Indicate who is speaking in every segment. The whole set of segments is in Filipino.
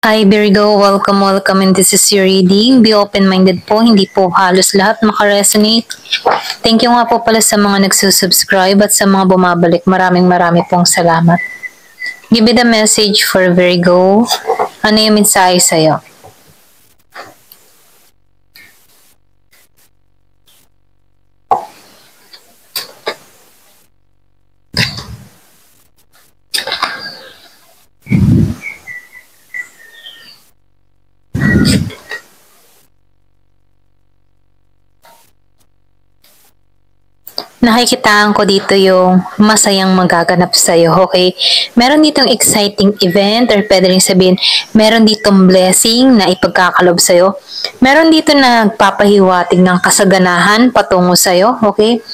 Speaker 1: Hi Virgo, welcome and this is your reading. Be open-minded po, hindi po halos lahat makaresonate. Thank you nga po pala sa mga nagsusubscribe at sa mga bumabalik. Maraming pong salamat. Give me the message for Virgo. Ano yung mensahe sa'yo? Nakikitaan ko dito yung masayang magaganap sa'yo, okay? Meron ditong exciting event or pwede rin sabihin, meron ditong blessing na ipagkakalob sa'yo. Meron dito na nagpapahiwatig ng kasaganahan patungo sa'yo, okay?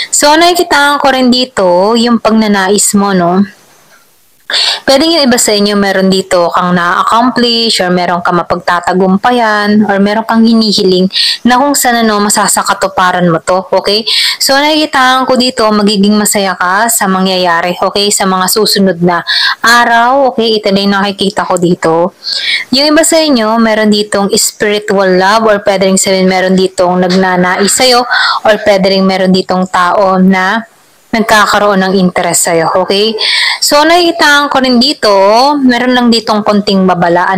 Speaker 1: So, nakikitaan ko rin dito yung pagnanais mo, no? Pwede yung iba sa inyo, meron dito kang na-accomplish or meron kang mapagtatagumpayan or meron kang hinihiling na kung saan masasakatuparan mo to, okay? So, nakikitaan ko dito, magiging masaya ka sa mangyayari, okay? Sa mga susunod na araw, okay? Ito na yung nakikita ko dito. Yung iba sa inyo, meron ditong spiritual love or pwede rin sabihin meron ditong nagnanais sa'yo or pwede rin meron ditong tao na nagkakaroon ng interest sa'yo, okay? So, nakikitaan ko rin dito, meron lang ditong konting babala,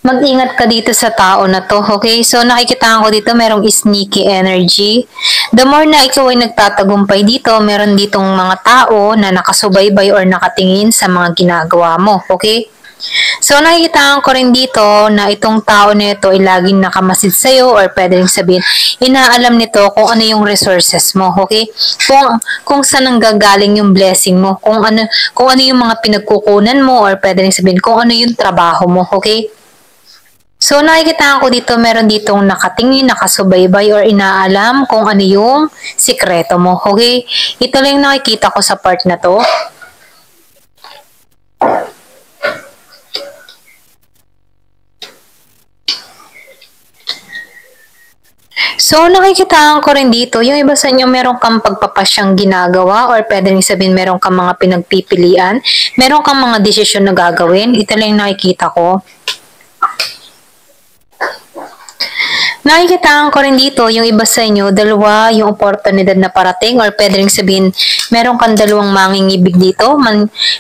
Speaker 1: Mag-ingat ka dito sa tao na to, okay? So, nakikitaan ko dito, merong sneaky energy. The more na ikaw ay nagtatagumpay dito, meron ditong mga tao na nakasubaybay or nakatingin sa mga ginagawa mo, okay? So, nakikita ko rin dito na itong tao na ito ay laging nakamasid sa'yo or pwede rin sabihin, inaalam nito kung ano yung resources mo, okay? Kung saan ang gagaling yung blessing mo, kung ano yung mga pinagkukunan mo or pwede rin sabihin kung ano yung trabaho mo, okay? So, nakikita ko dito, meron ditong nakatingin, nakasubaybay or inaalam kung ano yung sikreto mo, okay? Ito lang yung nakikita ko sa part na to. So, nakikitaan ko rin dito, yung iba sa inyo meron kang pagpapasyang ginagawa or pwede rin sabihin meron kang mga pinagpipilian, meron kang mga desisyon na gagawin. Ito lang yung nakikita ko. Nakikitaan ko rin dito, yung iba sa inyo, dalawa yung oportunidad na parating or pwede rin sabihin meron kang dalawang mangingibig dito.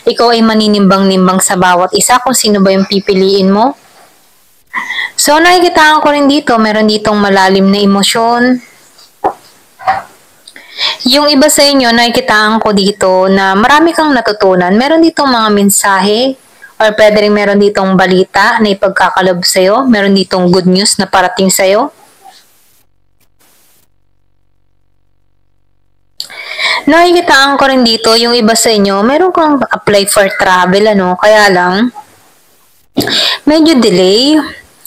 Speaker 1: Ikaw ay maninimbang-nimbang sa bawat isa kung sino ba yung pipiliin mo. So, nakikitaan ko rin dito, meron ditong malalim na emosyon. Yung iba sa inyo, nakikitaan ko dito na marami kang natutunan. Meron ditong mga mensahe or pwede rin meron ditong balita na ipagkakalob sa'yo. Meron ditong good news na parating sa'yo. Nakikitaan ko rin dito, yung iba sa inyo, meron kang apply for travel, Kaya lang, medyo delay.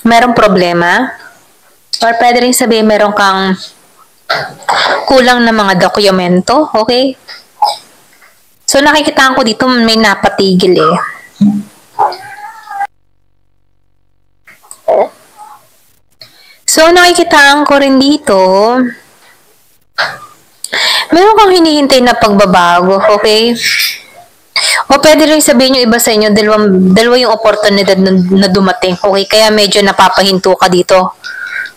Speaker 1: Merong problema or pwede rin sabihin meron kang kulang na mga dokumento, okay? So, nakikitaan ko dito may napatigil eh. So, nakikitaan ko rin dito meron kang hinihintay na pagbabago, okay? O pwede rin sabihin yung iba sa inyo, dalawa yung oportunidad na dumating, okay? Kaya medyo napapahinto ka dito.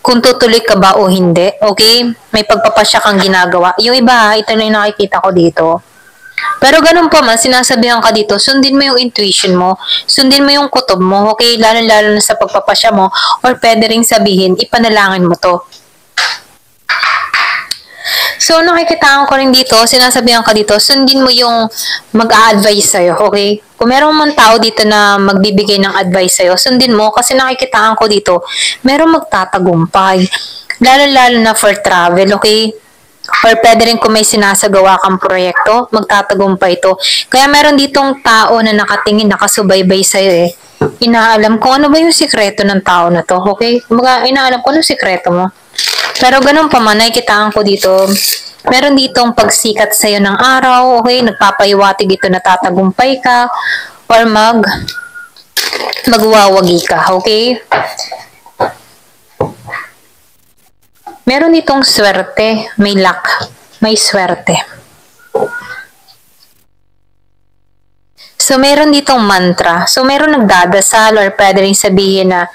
Speaker 1: Kung tutuloy ka ba o hindi, okay? May pagpapasya kang ginagawa. Yung iba, ito na yung nakikita ko dito. Pero ganun pa man, sinasabihan ka dito, sundin mo yung intuition mo, sundin mo yung kutob mo, okay? Lalo-lalo na sa pagpapasya mo, or pwede rin sabihin, ipanalangin mo to. So, nakikitaan ko rin dito, sinasabihan ka dito, sundin mo yung mag-a-advise sa'yo, okay? Kung meron man tao dito na magbibigay ng advice sa'yo, sundin mo kasi nakikitaan ko dito, meron magtatagumpay. Lalo-lalo na for travel, okay? Or pwede rin kung may sinasagawa kang proyekto, magtatagumpay ito. Kaya meron ditong tao na nakatingin, nakasubaybay sa'yo eh. Inaalam kung ano ba yung sikreto ng tao na to, okay? Kumbaga, inaalam kung ano yung sikreto mo. Pero ganun pa man, nakikitaan ko dito, meron ditong pagsikat sa'yo ng araw, okay? Nagpapahiwatig ito na tatagumpay ka or magwawagi ka, okay? Meron ditong swerte, may luck, may swerte. So, meron ditong mantra. So, meron nagdadasal or pwede rin sabihin na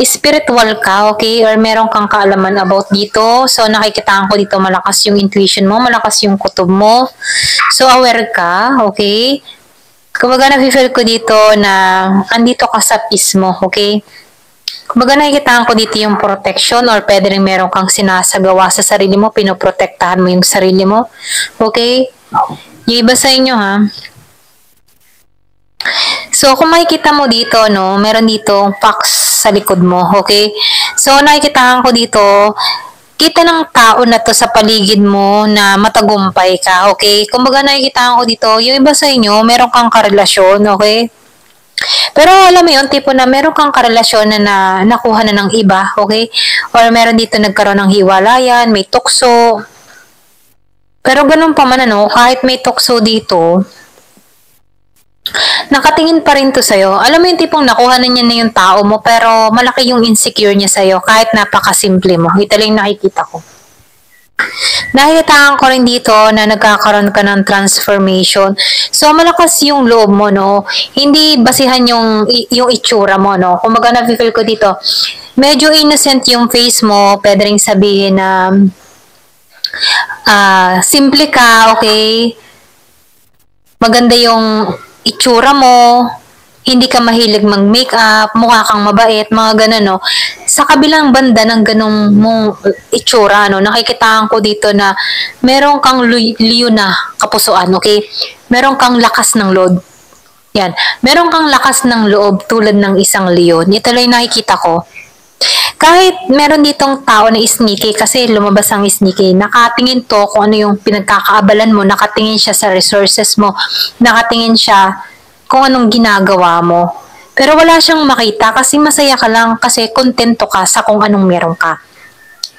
Speaker 1: spiritual ka, okay? Or meron kang kaalaman about dito. So, nakikitaan ko dito malakas yung intuition mo, malakas yung kutob mo. So, aware ka, okay? Kumbaga, nafe-feel ko dito na andito ka sa peace mo, okay? Kumbaga, nakikitaan ko dito yung protection or pwede rin meron kang sinasagawa sa sarili mo, pinoprotektahan mo yung sarili mo, okay? Yung iba sa inyo, ha? So, kung makikita mo dito, no, meron dito fox sa likod mo, okay? So, nakikitahan ko dito, kita ng tao na to sa paligid mo na matagumpay ka, okay? Kumbaga nakikitahan ko dito, yung iba sa inyo, meron kang karelasyon, okay? Pero alam mo yun, tipo na meron kang karelasyon na nakuha na ng iba, okay? Or meron dito nagkaroon ng hiwalayan, may tukso. Pero ganun pa man, ano, kahit may tukso dito, nakatingin pa rin to sa'yo. Alam mo yung tipong nakuha na niya na yung tao mo, pero malaki yung insecure niya sa'yo, kahit napakasimple mo. Ito lang nakikita ko. Nakikitaan ko rin dito na nagkakaroon ka ng transformation. So, malakas yung loob mo, no? Hindi basihan yung itsura mo, no? Kung baga na-feel ko dito, medyo innocent yung face mo, pwede rin sabihin na simple ka, okay? Maganda yung itsura mo, hindi ka mahilig mag-makeup, mukha kang mabait, mga ganun, no? Sa kabilang banda ng ganung mong itsura, no, nakikitaan ko dito na meron kang liyo na kapusuan, okay? Meron kang lakas ng loob. Yan. Meron kang lakas ng loob tulad ng isang leon. Ito lang nakikita ko. Kahit meron ditong tao na sneaky, kasi lumabas ang sneaky, nakatingin to kung ano yung pinagkakaabalan mo, nakatingin siya sa resources mo, nakatingin siya kung anong ginagawa mo. Pero wala siyang makita kasi masaya ka lang kasi kontento ka sa kung anong meron ka.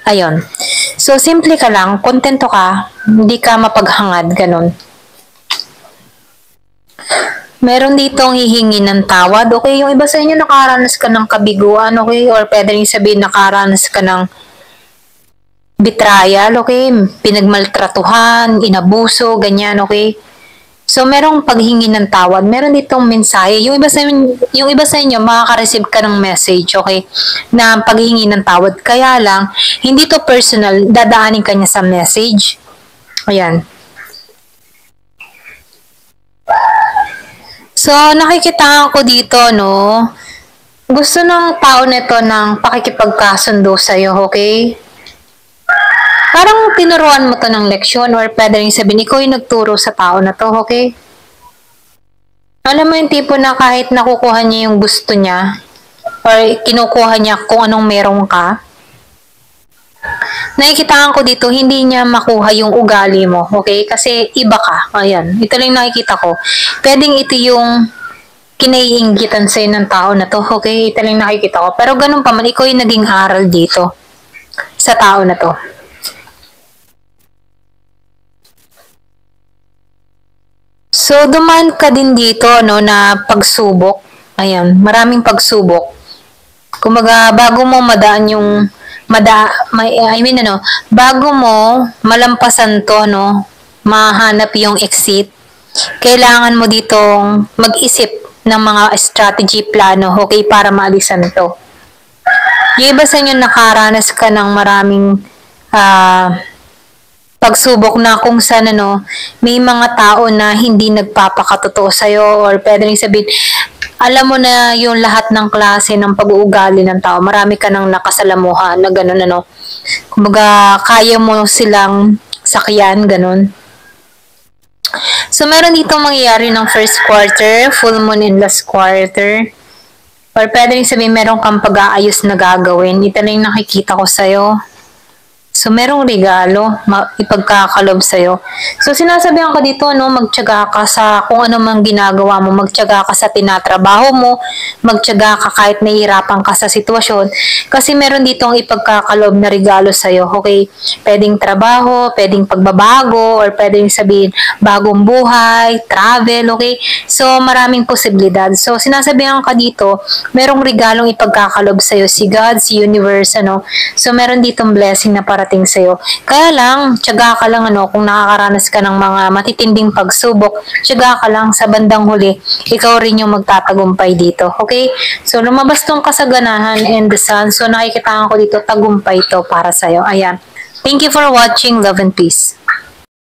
Speaker 1: Ayun. So, simple ka lang, kontento ka, hindi ka mapaghangad, ganun. Meron ditong hihingi ng tawad, okay? Yung iba sa inyo nakaranas ka ng kabiguan, okay? Or pwede rin sabihin nakaranas ka ng betrayal, okay? Pinagmaltratuhan, inabuso, ganyan, okay? So, merong paghingi ng tawad. Meron ditong mensahe. Yung iba sa inyo, makaka-receive ka ng message, okay? Na paghingi ng tawad. Kaya lang, hindi to personal, dadaanin ka niya sa message. Ayan. So, nakikita ko dito, no? Gusto ng tao nito ng pakikipagkasundo sa'yo, okay? Parang tinuruan mo to ng leksyon or pwede rin sabihin, ikaw yung nagturo sa tao na to, okay? Alam mo yung tipo na kahit nakukuha niya yung gusto niya or kinukuha niya kung anong meron ka, nakikitaan ko dito, hindi niya makuha yung ugali mo, okay? Kasi iba ka. Ayan, ito lang nakikita ko. Pwedeng ito yung kinaiinggitan sa'yo ng tao na to, okay? Ito lang nakikita ko. Pero ganun pa man, ikaw yung naging aral dito sa tao na to. So, dumaan ka din dito, no, na pagsubok. Ayan, maraming pagsubok. Kumaga, bago mo madaan yung bago mo malampasan to, no, mahanap yung exit, kailangan mo ditong mag-isip ng mga strategy, plano, okay, para maalisan to. Yung iba sa inyo nakaranas ka ng maraming pagsubok na kung saan, ano, may mga tao na hindi nagpapakatotoo sa'yo or pwede rin sabihin, alam mo na yung lahat ng klase ng pag-uugali ng tao. Marami ka nang nakasalamuhan na gano'n, ano. Kumbaga, kaya mo silang sakyan, gano'n. So, meron dito mangyayari ng first quarter, full moon in last quarter. Or pwede rin sabihin, meron kang pag-aayos na gagawin. Ito lang yung nakikita ko sa'yo. So, merong regalo, ipagkakalob sa'yo. So, sinasabihan ko dito, no, magtiyaga ka sa kung ano mang ginagawa mo, magtiyaga ka sa tinatrabaho mo, magtiyaga ka kahit nahihirapan ka sa sitwasyon kasi meron ditong ipagkakalob na regalo sa'yo, okay? Pwedeng trabaho, pwedeng pagbabago, or pwedeng sabihin bagong buhay, travel, okay? So, maraming posibilidad. So, sinasabihan ka dito, merong regalong ipagkakalob sa'yo si God, si universe, ano? So, meron ditong blessing na parating sa'yo. Kaya lang, tiyaga ka lang, ano, kung nakakaranas ka ng mga matitinding pagsubok, tiyaga ka lang sa bandang huli, ikaw rin yung magtatagumpay dito. Okay? So, lumabas tong kasaganahan and the sun. So, nakikita ko dito, tagumpay to para sa'yo. Ayan. Thank you for watching. Love and peace.